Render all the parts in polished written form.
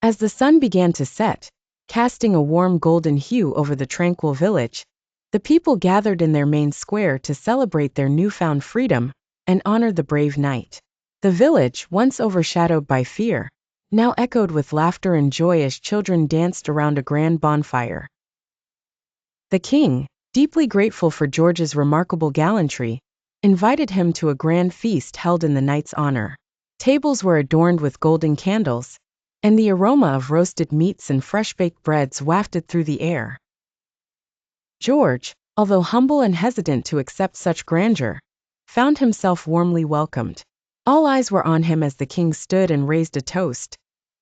As the sun began to set, casting a warm golden hue over the tranquil village, the people gathered in their main square to celebrate their newfound freedom and honor the brave knight. The village, once overshadowed by fear, now echoed with laughter and joy as children danced around a grand bonfire. The king, deeply grateful for George's remarkable gallantry, invited him to a grand feast held in the knight's honor. Tables were adorned with golden candles, and the aroma of roasted meats and fresh-baked breads wafted through the air. George, although humble and hesitant to accept such grandeur, found himself warmly welcomed. All eyes were on him as the king stood and raised a toast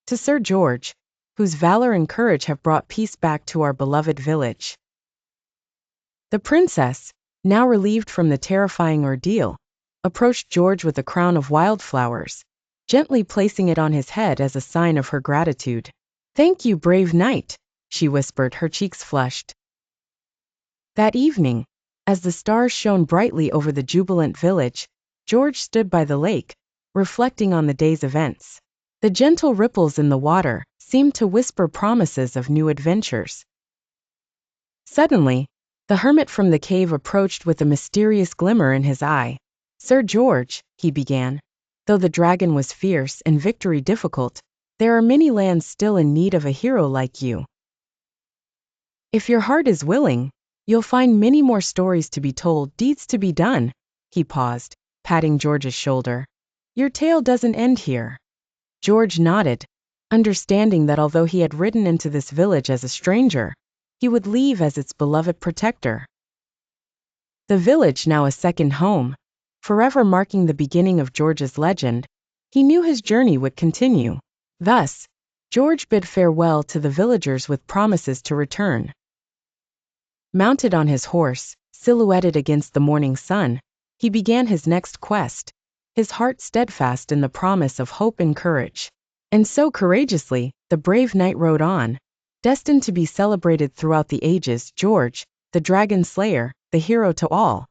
to Sir George, whose valor and courage have brought peace back to our beloved village. The princess, now relieved from the terrifying ordeal, approached George with a crown of wildflowers, gently placing it on his head as a sign of her gratitude. "Thank you, brave knight," she whispered, her cheeks flushed. That evening, as the stars shone brightly over the jubilant village, George stood by the lake, reflecting on the day's events. The gentle ripples in the water seemed to whisper promises of new adventures. Suddenly, the hermit from the cave approached with a mysterious glimmer in his eye. "Sir George," he began, "though the dragon was fierce and victory difficult, there are many lands still in need of a hero like you. If your heart is willing, you'll find many more stories to be told, deeds to be done." He paused, patting George's shoulder. "Your tale doesn't end here." George nodded, understanding that although he had ridden into this village as a stranger, he would leave as its beloved protector. The village, now a second home, forever marking the beginning of George's legend, he knew his journey would continue. Thus, George bid farewell to the villagers with promises to return. Mounted on his horse, silhouetted against the morning sun, he began his next quest, his heart steadfast in the promise of hope and courage. And so courageously, the brave knight rode on, destined to be celebrated throughout the ages. George, the dragon slayer, the hero to all,